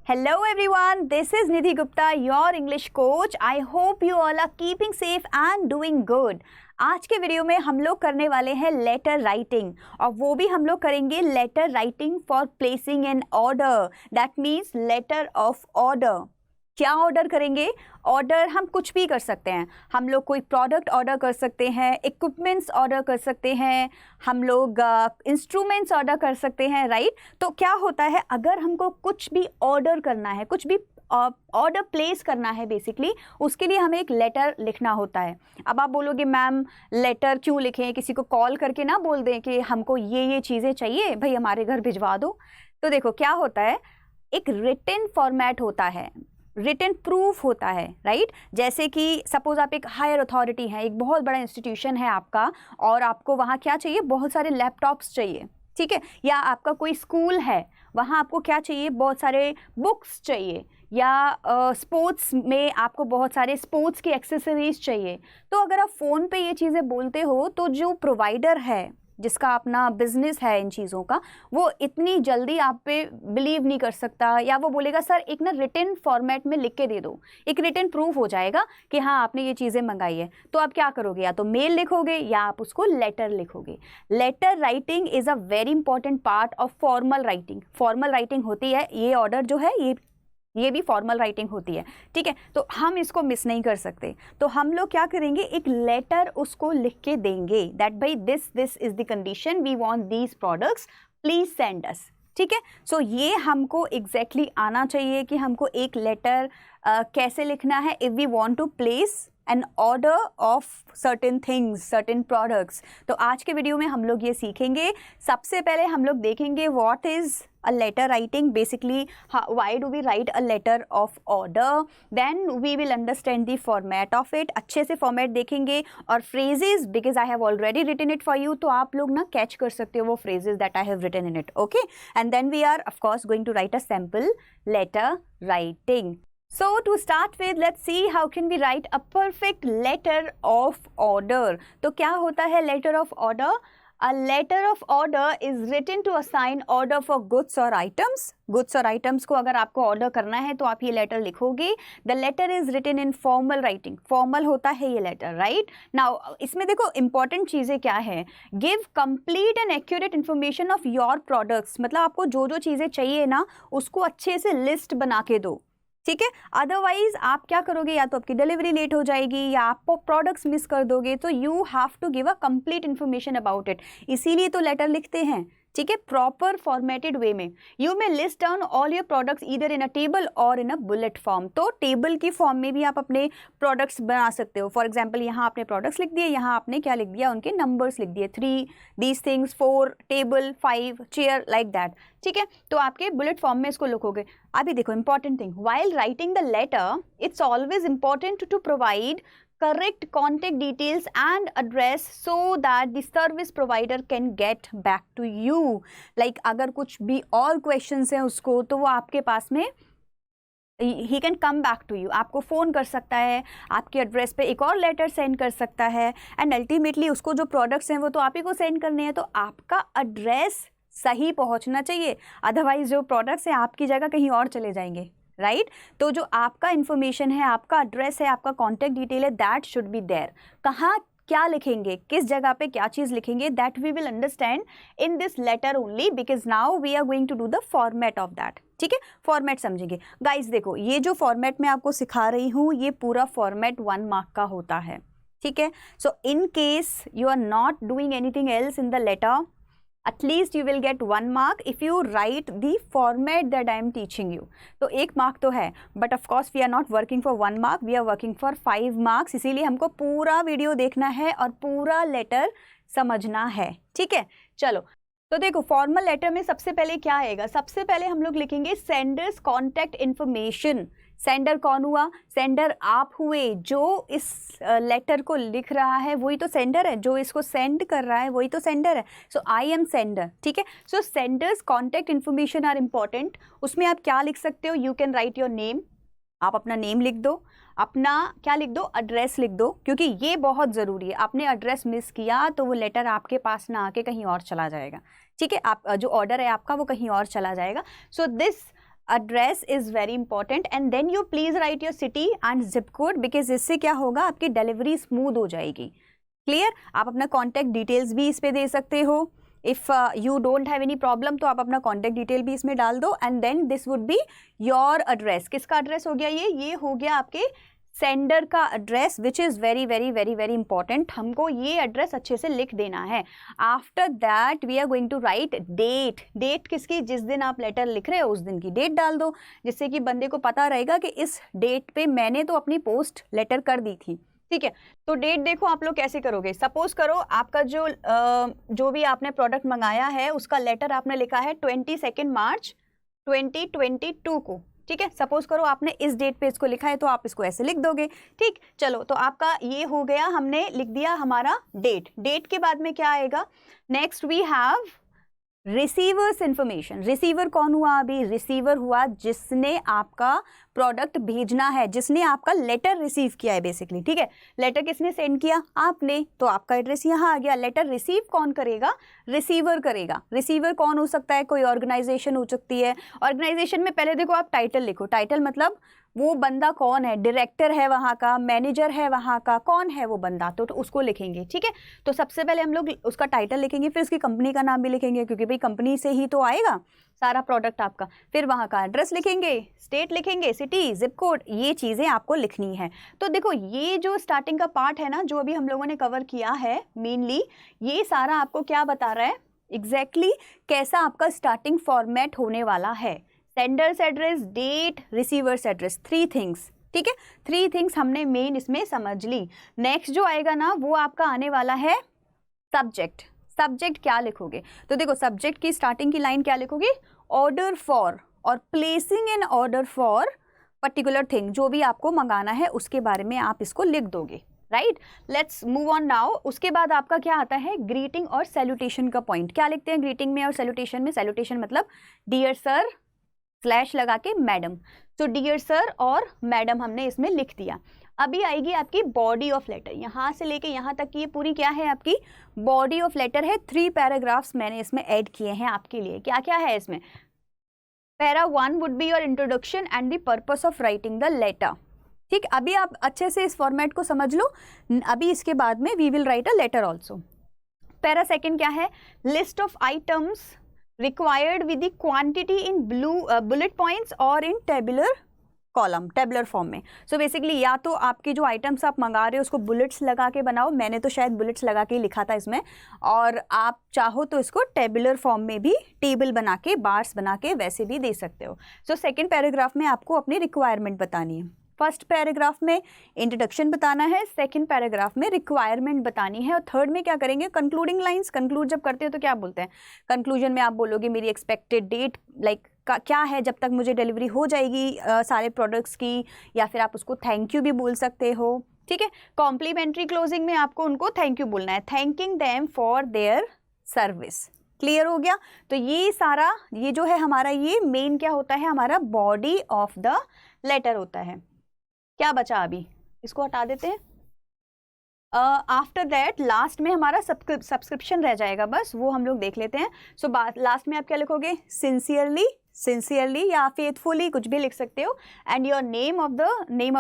Hello everyone, this is Nidhi Gupta, your English coach. I hope you all are keeping safe and doing good. आज के video में हम लोग करने वाले हैं लेटर राइटिंग और वो भी हम लोग करेंगे letter writing for placing an order. That means letter of order. क्या ऑर्डर करेंगे? ऑर्डर हम कुछ भी कर सकते हैं. हम लोग कोई प्रोडक्ट ऑर्डर कर सकते हैं, इक्विपमेंट्स ऑर्डर कर सकते हैं, हम लोग इंस्ट्रूमेंट्स ऑर्डर कर सकते हैं, राइट? तो क्या होता है, अगर हमको कुछ भी ऑर्डर करना है, कुछ भी ऑर्डर प्लेस करना है बेसिकली, उसके लिए हमें एक लेटर लिखना होता है. अब आप बोलोगे मैम लेटर क्यों लिखें, किसी को कॉल करके ना बोल दें कि हमको ये चीज़ें चाहिए, भाई हमारे घर भिजवा दो. तो देखो क्या होता है, एक रिटन फॉर्मेट होता है, रिटन प्रूफ होता है, राइट? जैसे कि सपोज आप एक हायर अथॉरिटी हैं, एक बहुत बड़ा इंस्टीट्यूशन है आपका और आपको वहाँ क्या चाहिए, बहुत सारे लैपटॉप्स चाहिए, ठीक है? या आपका कोई स्कूल है, वहाँ आपको क्या चाहिए, बहुत सारे बुक्स चाहिए, या स्पोर्ट्स में आपको बहुत सारे स्पोर्ट्स की एक्सेसरीज चाहिए. तो अगर आप फ़ोन पे ये चीज़ें बोलते हो तो जो प्रोवाइडर है, जिसका अपना बिजनेस है इन चीज़ों का, वो इतनी जल्दी आप पे बिलीव नहीं कर सकता, या वो बोलेगा सर एक ना रिटन फॉर्मेट में लिख के दे दो, एक रिटन प्रूफ हो जाएगा कि हाँ आपने ये चीज़ें मंगाई है. तो आप क्या करोगे, या तो मेल लिखोगे या आप उसको लेटर लिखोगे. Letter writing is a very important part of formal writing. Formal writing होती है, ये ऑर्डर जो है ये भी फॉर्मल राइटिंग होती है, ठीक है? तो हम इसको मिस नहीं कर सकते. तो हम लोग क्या करेंगे, एक लेटर उसको लिख के देंगे दैट भाई this is the condition, we want these products, please send us, ठीक है? सो ये हमको एग्जैक्टली आना चाहिए कि हमको एक लेटर कैसे लिखना है if we want to place an order of certain things, certain products. तो आज के वीडियो में हम लोग ये सीखेंगे. सबसे पहले हम लोग देखेंगे what is a letter writing, basically why do we write a letter of order. Then we will understand the format of it. अच्छे से format देखेंगे और phrases, because I have already written it for you, तो आप लोग ना catch कर सकते हो वो phrases that I have written in it, okay? And then we are of course going to write a sample letter writing. So to start with, let's see how can we write a perfect letter of order. तो क्या होता है letter of order? A letter of order is written to assign order for goods or items. Goods और items को अगर आपको order करना है तो आप ये letter लिखोगे. The letter is written in formal writing. Formal होता है ये letter, right? Now इसमें देखो important चीज़ें क्या है. Give complete and accurate information of your products. मतलब आपको जो जो चीज़ें चाहिए ना, उसको अच्छे से list बना के दो, ठीक है? अदरवाइज आप क्या करोगे, या तो आपकी डिलीवरी लेट हो जाएगी या आप प्रोडक्ट्स मिस कर दोगे. तो you have to give a complete information about it. इसीलिए तो लेटर लिखते हैं, ठीक है? प्रॉपर फॉर्मेटेड वे में. You may list down all your products either in a table और इन अ बुलेट फॉर्म. तो टेबल की फॉर्म में भी आप अपने प्रोडक्ट्स बना सकते हो. फॉर एग्जांपल यहाँ आपने प्रोडक्ट्स लिख दिए, यहाँ आपने क्या लिख दिया, उनके नंबर्स लिख दिए, 3 these things, 4 table, 5 chair, like that, ठीक है? तो आपके बुलेट फॉर्म में इसको लिखोगे. अभी देखो important thing, while writing the letter it's always important to provide correct contact details and address so that the service provider can get back to you. Like अगर कुछ भी और questions हैं उसको, तो वो आपके पास में he can come back to you. आपको फ़ोन कर सकता है, आपके एड्रेस पे एक और लेटर सेंड कर सकता है, एंड अल्टीमेटली उसको जो प्रोडक्ट्स हैं वो तो आप ही को सेंड करने हैं. तो आपका एड्रेस सही पहुंचना चाहिए, अदरवाइज जो प्रोडक्ट्स हैं आपकी जगह कहीं और चले जाएंगे, राइट? तो जो आपका इन्फॉर्मेशन है, आपका एड्रेस है, आपका कॉन्टैक्ट डिटेल है, दैट शुड बी देयर. कहाँ क्या लिखेंगे, किस जगह पे क्या चीज़ लिखेंगे, that we will understand in this letter only, because now we are going to do the format of that, ठीक है? फॉर्मेट समझेंगे. गाइज देखो, ये जो फॉर्मेट मैं आपको सिखा रही हूँ, ये पूरा फॉर्मेट 1 मार्क का होता है, ठीक है? So in case you are not doing anything else in the letter, at least you will get 1 mark if you write the format that I am teaching you. तो 1 मार्क तो है, but of course we are not working for 1 mark, we are working for 5 marks. इसीलिए हमको पूरा video देखना है और पूरा लेटर समझना है, ठीक है? चलो, तो देखो फॉर्मल लेटर में सबसे पहले क्या आएगा, सबसे पहले हम लोग लिखेंगे सेंडर्स कॉन्टैक्ट इन्फॉर्मेशन. सेंडर कौन हुआ, सेंडर आप हुए. जो इस लेटर को लिख रहा है वही तो सेंडर है, जो इसको सेंड कर रहा है वही तो सेंडर है. सो आई एम सेंडर, ठीक है? So senders contact information are important. उसमें आप क्या लिख सकते हो, you can write your name. आप अपना नेम लिख दो, अपना क्या लिख दो, एड्रेस लिख दो, क्योंकि ये बहुत ज़रूरी है. आपने एड्रेस मिस किया तो वो लेटर आपके पास ना आके कहीं और चला जाएगा, ठीक है? आप जो ऑर्डर है आपका वो कहीं और चला जाएगा. So this address is very important and then you please write your city and zip code, because इससे क्या होगा, आपकी डिलीवरी स्मूथ हो जाएगी। क्लियर? आप अपना कॉन्टैक्ट डिटेल्स भी इस पे दे सकते हो। If you don't have any problem तो आप अपना कॉन्टैक्ट डिटेल भी इसमें डाल दो and then this would be your address. किसका एड्रेस हो गया ये हो गया आपके सेंडर का address, which is very very very very important. हमको ये एड्रेस अच्छे से लिख देना है। After that we are going to write date. Date किसकी? जिस दिन आप लेटर लिख रहे हो उस दिन की डेट डाल दो, जिससे कि बंदे को पता रहेगा कि इस डेट पे मैंने तो अपनी पोस्ट लेटर कर दी थी। ठीक है, तो डेट देखो आप लोग कैसे करोगे। सपोज करो आपका जो भी आपने प्रोडक्ट मंगाया है उसका लेटर आपने लिखा है 22 मार्च 2022 को। ठीक है, सपोज करो आपने इस डेट पे इसको लिखा है तो आप इसको ऐसे लिख दोगे। ठीक, चलो तो आपका ये हो गया, हमने लिख दिया हमारा डेट। डेट के बाद में क्या आएगा? Next we have receiver's information. Receiver कौन हुआ? अभी रिसीवर हुआ जिसने आपका प्रोडक्ट भेजना है, जिसने आपका लेटर रिसीव किया है बेसिकली। ठीक है, लेटर किसने सेंड किया? आपने, तो आपका एड्रेस यहाँ आ गया। लेटर रिसीव कौन करेगा? रिसीवर करेगा। रिसीवर कौन हो सकता है? कोई ऑर्गेनाइजेशन हो सकती है। ऑर्गेनाइजेशन में पहले देखो आप टाइटल लिखो। टाइटल मतलब वो बंदा कौन है, डायरेक्टर है वहाँ का, मैनेजर है वहाँ का, कौन है वो बंदा, तो उसको लिखेंगे। ठीक है, तो सबसे पहले हम लोग उसका टाइटल लिखेंगे, फिर उसकी कंपनी का नाम भी लिखेंगे, क्योंकि भाई कंपनी से ही तो आएगा सारा प्रोडक्ट आपका। फिर वहाँ का एड्रेस लिखेंगे, स्टेट लिखेंगे, सिटी, जिप कोड, ये चीज़ें आपको लिखनी है। तो देखो ये जो स्टार्टिंग का पार्ट है ना, जो अभी हम लोगों ने कवर किया है मेनली, ये सारा आपको क्या बता रहा है एग्जैक्टली कैसा आपका स्टार्टिंग फॉर्मेट होने वाला है। Sender's address, date, receiver's address, 3 things. ठीक है, 3 थिंग्स हमने मेन इसमें समझ ली। नेक्स्ट जो आएगा ना वो आपका आने वाला है सब्जेक्ट। सब्जेक्ट क्या लिखोगे? तो देखो सब्जेक्ट की स्टार्टिंग की लाइन क्या लिखोगे? ऑर्डर फॉर और placing an order for particular thing, जो भी आपको मंगाना है उसके बारे में आप इसको लिख दोगे। Right, let's move on now. उसके बाद आपका क्या आता है? ग्रीटिंग और सैल्यूटेशन का पॉइंट। क्या लिखते हैं ग्रीटिंग में और सैल्यूटेशन में? सैल्यूटेशन मतलब डियर सर स्लैश लगा के मैडम, तो डियर सर और मैडम हमने इसमें लिख दिया। अभी आएगी आपकी बॉडी ऑफ लेटर। यहाँ से लेके यहाँ तक की ये पूरी क्या है? आपकी बॉडी ऑफ लेटर है। 3 पैराग्राफ्स मैंने इसमें ऐड किए हैं आपके लिए। क्या क्या है इसमें? Para 1 would be your introduction and the purpose of writing the letter. ठीक, अभी आप अच्छे से इस फॉर्मेट को समझ लो। अभी इसके बाद में we will write a letter also. Para 2 क्या है? List of items required with the quantity in bullet points or in tabular column, tabular form में। So basically या तो आपके जो आइटम्स आप मंगा रहे हो उसको बुलेट्स लगा के बनाओ, मैंने तो शायद बुलेट्स लगा के लिखा था इसमें, और आप चाहो तो इसको टेबुलर फॉर्म में भी टेबल बना के, बार्स बना के वैसे भी दे सकते हो। So सेकेंड पैराग्राफ में आपको अपनी रिक्वायरमेंट बतानी है। फर्स्ट पैराग्राफ में इंट्रोडक्शन बताना है, सेकंड पैराग्राफ में रिक्वायरमेंट बतानी है, और थर्ड में क्या करेंगे? Concluding lines. कंक्लूड जब करते हो तो क्या बोलते हैं? कंक्लूजन में आप बोलोगे मेरी एक्सपेक्टेड डेट लाइक क्या है, जब तक मुझे डिलीवरी हो जाएगी सारे प्रोडक्ट्स की, या फिर आप उसको थैंक यू भी बोल सकते हो। ठीक है, कॉम्प्लीमेंट्री क्लोजिंग में आपको उनको थैंक यू बोलना है, thanking them for their service. Clear हो गया? तो ये सारा ये जो है हमारा ये मेन क्या होता है? हमारा बॉडी ऑफ द लेटर होता है। क्या बचा? अभी इसको हटा देते हैं। आफ्टर दैट लास्ट में हमारा सब्सक्रिप्शन रह जाएगा, बस वो हम लोग देख लेते हैं। सो लास्ट में आप क्या लिखोगे? सिंसियरली, सिंसियरली या फेथफुली, कुछ भी लिख सकते हो। And your name of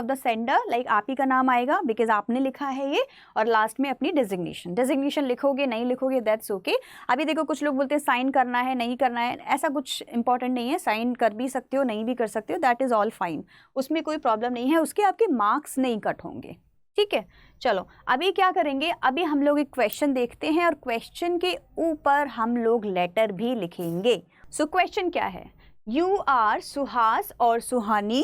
the sender, like आप ही का नाम आएगा बिकॉज आपने लिखा है ये। और लास्ट में अपनी डेजिग्नेशन लिखोगे, नहीं लिखोगे दैट्स ओके। अभी देखो कुछ लोग बोलते हैं साइन करना है, नहीं करना है, ऐसा कुछ इंपॉर्टेंट नहीं है। साइन कर भी सकते हो, नहीं भी कर सकते हो, दैट इज़ ऑल फाइन, उसमें कोई प्रॉब्लम नहीं है। उसके आपके मार्क्स नहीं कट होंगे। ठीक है, चलो अभी क्या करेंगे? अभी हम लोग एक क्वेश्चन देखते हैं और क्वेश्चन के ऊपर हम लोग लेटर भी लिखेंगे। सो क्वेश्चन क्या है? यू आर सुहास और सुहानी,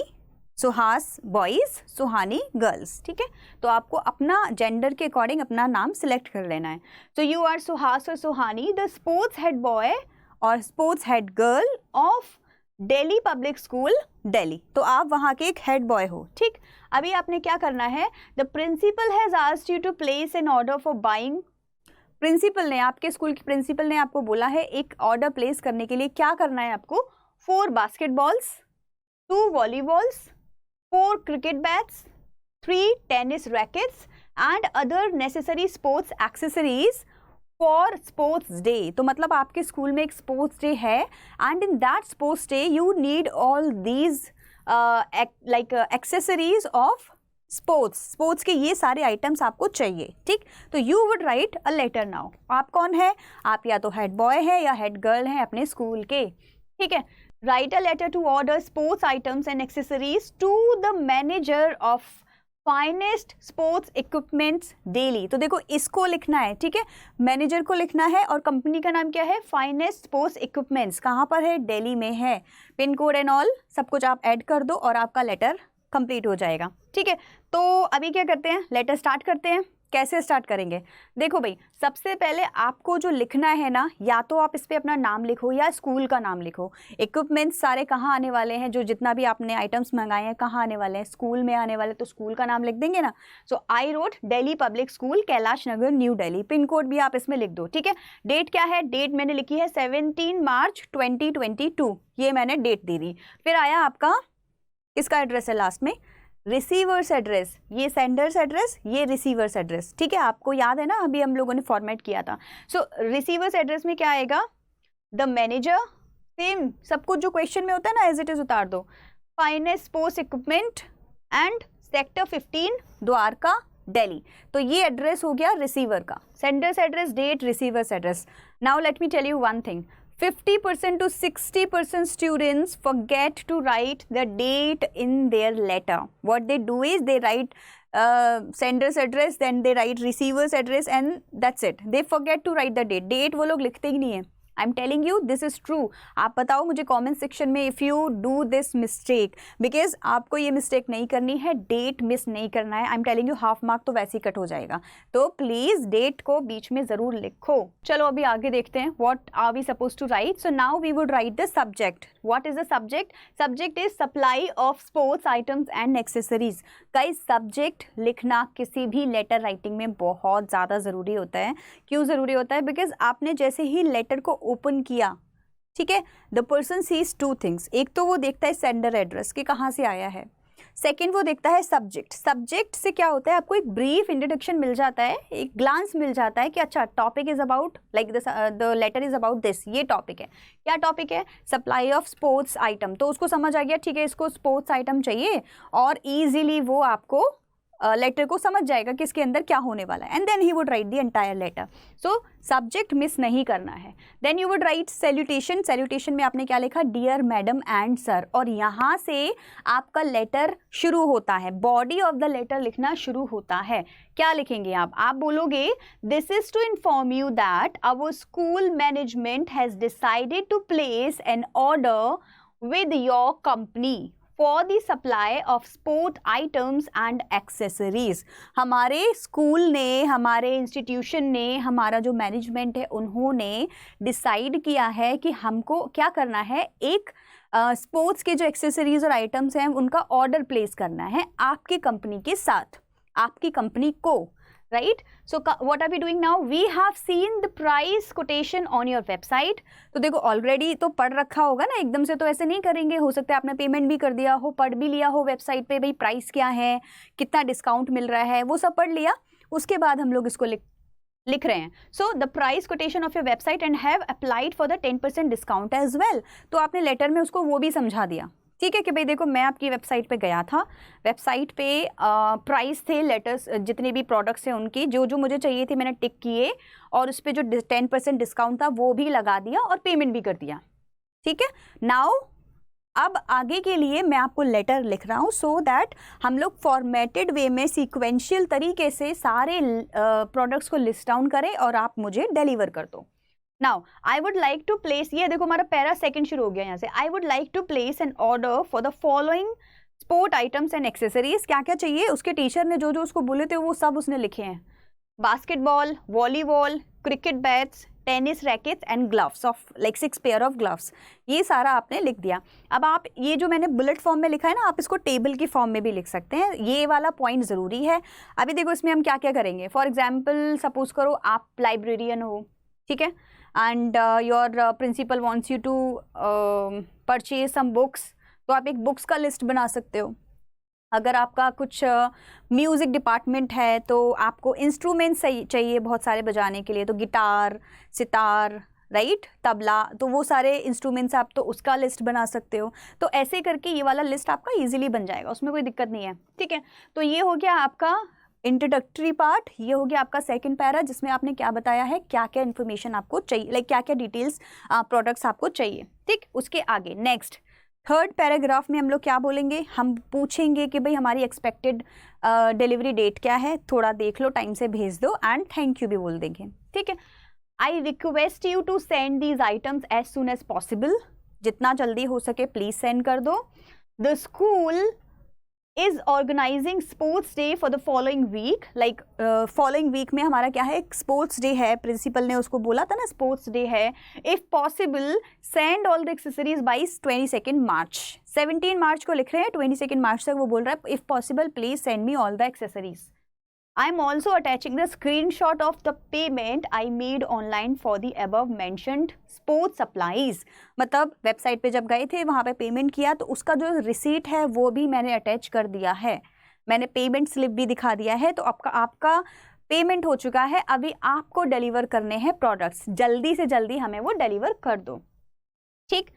सुहास बॉयज़, सुहानी गर्ल्स। ठीक है, तो आपको अपना जेंडर के अकॉर्डिंग अपना नाम सिलेक्ट कर लेना है। तो यू आर सुहास और सुहानी द स्पोर्ट्स हेड बॉय और sports head girl of Delhi public school Delhi. तो आप वहाँ के एक हेड बॉय हो। ठीक, अभी आपने क्या करना है? The principal has asked you to place an order for buying. Principal ने, आपके स्कूल के प्रिंसिपल ने आपको बोला है एक ऑर्डर प्लेस करने के लिए। क्या करना है आपको? 4 basketballs, 2 volleyballs, 4 cricket bats, 3 tennis rackets and other necessary sports accessories for sports day, तो मतलब आपके स्कूल में एक स्पोर्ट्स डे है and in that sports day you need all these like accessories of sports के ये सारे आइटम्स आपको चाहिए, ठीक। तो you would write a letter now. आप कौन है? आप या तो हेड बॉय है या हेड गर्ल है अपने स्कूल के, ठीक है। Write a letter to order sports items and accessories to the manager of finest sports equipments Delhi. तो देखो इसको लिखना है, ठीक है, मैनेजर को लिखना है और कंपनी का नाम क्या है? Finest sports equipments. कहाँ पर है? दिल्ली में है। पिन कोड एंड ऑल सब कुछ आप ऐड कर दो और आपका लेटर कंप्लीट हो जाएगा, ठीक है। तो अभी क्या करते हैं, लेटर स्टार्ट करते हैं। कैसे स्टार्ट करेंगे? देखो भाई, सबसे पहले आपको जो लिखना है ना, या तो आप इस पर अपना नाम लिखो या स्कूल का नाम लिखो। इक्विपमेंट्स सारे कहाँ आने वाले हैं, जो जितना भी आपने आइटम्स मंगाए हैं कहाँ आने वाले हैं? स्कूल में आने वाले, तो स्कूल का नाम लिख देंगे ना। So I wrote Delhi public school, Kailash Nagar, new Delhi. Pin code भी आप इसमें लिख दो, ठीक है। डेट क्या है? डेट मैंने लिखी है 17 मार्च 2022, ये मैंने डेट दे दी। फिर आया आपका, इसका एड्रेस है लास्ट में, रिसीवर्स एड्रेस, ये सेंडर्स एड्रेस, ये रिसीवर्स एड्रेस, ठीक है। आपको याद है ना, अभी हम लोगों ने फॉर्मेट किया था। सो रिसीवर्स एड्रेस में क्या आएगा? द मैनेजर, सेम सब कुछ जो क्वेश्चन में होता है ना, एज इट इज उतार दो। Finest sports equipment and sector 15 Dwarka Delhi. तो ये एड्रेस हो गया रिसीवर का। Sender's address, date, receiver's address. Now let me tell you one thing, 50% to 60% students forget to write the date in their letter. What they do is they write sender's address, then they write receiver's address and that's it. They forget to write the date. Date वो लोग लिखते ही नहीं है। I am telling you this is true. आप बताओ मुझे comment section में if you do this mistake, because आपको ये मिस्टेक नहीं करनी है, डेट मिस नहीं करना है। I am telling you half mark तो वैसे ही कट हो जाएगा, तो प्लीज़ डेट को बीच में ज़रूर लिखो। चलो अभी आगे देखते हैं, what are we suppose to write. So now we would write the subject. What is the subject? Subject is supply of sports items and accessories. कई सब्जेक्ट लिखना किसी भी लेटर राइटिंग में बहुत ज़्यादा ज़रूरी होता है। क्यों ज़रूरी होता है? बिकॉज आपने जैसे ही लेटर को ओपन किया, ठीक है, the person sees two things. एक तो वो देखता है सेंडर एड्रेस कि कहाँ से आया है, सेकेंड वो देखता है सब्जेक्ट। सब्जेक्ट से क्या होता है, आपको एक ब्रीफ इंट्रोडक्शन मिल जाता है, एक ग्लांस मिल जाता है कि अच्छा topic is about like the letter is about this, ये टॉपिक है। क्या टॉपिक है? Supply of sports item. तो उसको समझ आ गया, ठीक है, इसको स्पोर्ट्स आइटम चाहिए, और ईजिली वो आपको लेटर को समझ जाएगा कि इसके अंदर क्या होने वाला है, and then he would write the entire letter. So subject miss नहीं करना है। Then you would write salutation. Salutation में आपने क्या लिखा? डियर मैडम एंड सर, और यहाँ से आपका लेटर शुरू होता है, बॉडी ऑफ द लेटर लिखना शुरू होता है। क्या लिखेंगे आप? आप बोलोगे this is to inform you that our school management has decided to place an order with your company for the supply of sport items and accessories. हमारे स्कूल ने, हमारे इंस्टीट्यूशन ने, हमारा जो मैनेजमेंट है, उन्होंने डिसाइड किया है कि हमको क्या करना है, एक स्पोर्ट्स के जो एक्सेसरीज और आइटम्स हैं उनका ऑर्डर प्लेस करना है आपकी कंपनी के साथ, आपकी कंपनी को, right. So what are we doing now? We have seen the price quotation on your website. तो देखो ऑलरेडी तो पढ़ रखा होगा ना, एकदम से तो ऐसे नहीं करेंगे, हो सकता है आपने पेमेंट भी कर दिया हो, पढ़ भी लिया हो वेबसाइट पे, भाई प्राइस क्या है, कितना डिस्काउंट मिल रहा है, वो सब पढ़ लिया। उसके बाद हम लोग इसको लिख रहे हैं। So the price quotation of your website and have applied for the 10% discount as well. तो आपने लेटर में उसको वो भी समझा दिया, ठीक है, कि भाई देखो मैं आपकी वेबसाइट पे गया था, वेबसाइट पे प्राइस थे लेटर्स, जितने भी प्रोडक्ट्स हैं उनकी, जो जो मुझे चाहिए थे मैंने टिक किए, और उस पर जो 10% डिस्काउंट था वो भी लगा दिया और पेमेंट भी कर दिया, ठीक है। नाउ अब आगे के लिए मैं आपको लेटर लिख रहा हूँ, सो दैट हम लोग फॉर्मेटेड वे में सीक्वेंशियल तरीके से सारे प्रोडक्ट्स को लिस्ट डाउन करें और आप मुझे डिलीवर कर दो। Now I would like to place, ये देखो हमारा पैरा सेकंड शुरू हो गया यहाँ से। I would like to place an order for the following sport items and accessories. क्या क्या चाहिए, उसके टीचर ने जो जो उसको बोले थे वो सब उसने लिखे हैं। Basketball, volleyball, cricket bats, tennis rackets and gloves of like 6 pair of gloves, ये सारा आपने लिख दिया। अब आप ये जो मैंने बुलेट फॉर्म में लिखा है ना, आप इसको टेबल की फॉर्म में भी लिख सकते हैं, ये वाला पॉइंट ज़रूरी है। अभी देखो इसमें हम क्या क्या करेंगे। फॉर एग्जाम्पल सपोज करो आप लाइब्रेरियन हो, ठीक है, and your principal wants you to purchase some books, तो आप एक बुक्स का लिस्ट बना सकते हो, अगर आपका कुछ म्यूज़िक डिपार्टमेंट है तो आपको इंस्ट्रूमेंट्स चाहिए बहुत सारे बजाने के लिए, तो गिटार, सितार, राइट, तबला, तो वो सारे इंस्ट्रूमेंट्स आप तो उसका लिस्ट बना सकते हो। तो ऐसे करके ये वाला लिस्ट आपका इजीली बन जाएगा, उसमें कोई दिक्कत नहीं है, ठीक है। तो ये हो गया आपका इंट्रोडक्टरी पार्ट, ये हो गया आपका सेकंड पैरा जिसमें आपने क्या बताया है, क्या क्या इन्फॉर्मेशन आपको चाहिए, लाइक क्या क्या डिटेल्स प्रोडक्ट्स आपको चाहिए, ठीक। उसके आगे नेक्स्ट थर्ड पैराग्राफ में हम लोग क्या बोलेंगे, हम पूछेंगे कि भाई हमारी एक्सपेक्टेड डिलीवरी डेट क्या है, थोड़ा देख लो, टाइम से भेज दो, एंड थैंक यू भी बोल देंगे, ठीक है। I request you to send these items as soon as possible, जितना जल्दी हो सके प्लीज सेंड कर दो। The school is organising sports day for the following week, like following week में हमारा क्या है, स्पोर्ट्स डे है, प्रिंसिपल ने उसको बोला था ना स्पोर्ट्स डे है। If possible send all the accessories by 22 मार्च, 17 मार्च को लिख रहे हैं, 22 मार्च तक वो बोल रहा है if possible please send me all the accessories. I am also attaching the screenshot of the payment I made online for the above mentioned sports supplies। मतलब वेबसाइट पे जब गए थे वहाँ पे पेमेंट किया तो उसका जो रिसीट है वो भी मैंने अटैच कर दिया है, मैंने पेमेंट स्लिप भी दिखा दिया है। तो आपका पेमेंट हो चुका है, अभी आपको डिलीवर करने हैं प्रोडक्ट्स, जल्दी से जल्दी हमें वो डिलीवर कर दो, ठीक।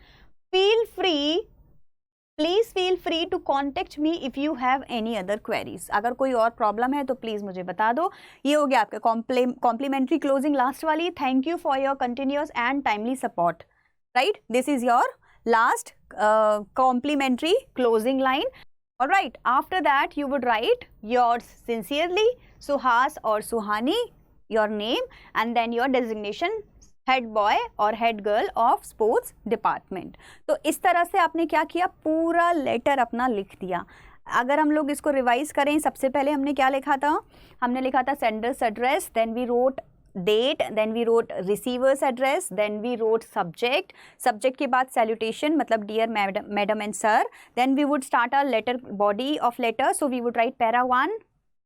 Please feel free to contact me if you have any other queries, अगर कोई और प्रॉब्लम है तो प्लीज़ मुझे बता दो। ये हो गया आपका कॉम्प्लीमेंट्री क्लोजिंग लास्ट वाली, thank you for your continuous and timely support, right, this is your last complimentary closing line. Alright, after that you would write yours sincerely, Suhas or Suhani, your name, and then your designation, head boy और head girl of sports department. तो इस तरह से आपने क्या किया, पूरा letter अपना लिख दिया। अगर हम लोग इसको रिवाइज करें, सबसे पहले हमने क्या लिखा था, हमने लिखा था sender's address, then we wrote date, then we wrote receiver's address, then we wrote subject, subject के बाद सैल्यूटेशन मतलब dear madam and sir, then we would start a letter body of letter, so we would write para 1,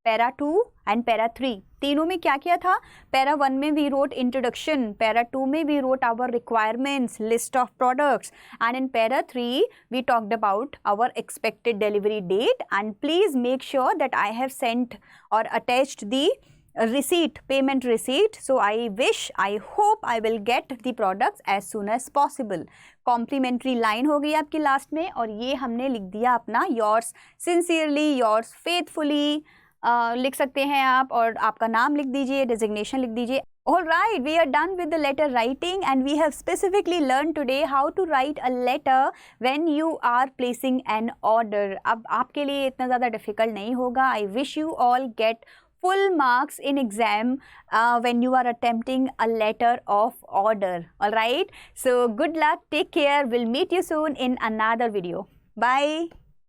para 2 and para 3। तीनों में क्या किया था, para 1 में we road introduction, para 2 में we wrote our requirements, list of products, and in para 3 we talked about our expected delivery date, and please make sure that I have sent और attached the receipt, payment receipt, so I hope I will get the products as soon as possible। Complimentary line हो गई आपकी last में, और ये हमने लिख दिया अपना योर्स सिंसियरली, योर्स फेथफुली लिख सकते हैं आप, और आपका नाम लिख दीजिए, डेजिग्नेशन लिख दीजिए। Alright, we are done with the letter writing, and we have specifically learned today how to write a letter when you are placing an order। अब आपके लिए इतना ज़्यादा डिफ़िकल्ट नहीं होगा। I wish you all get full marks in exam when you are attempting a letter of order. Alright, so good luck, take care, we'll meet you soon in another video. Bye.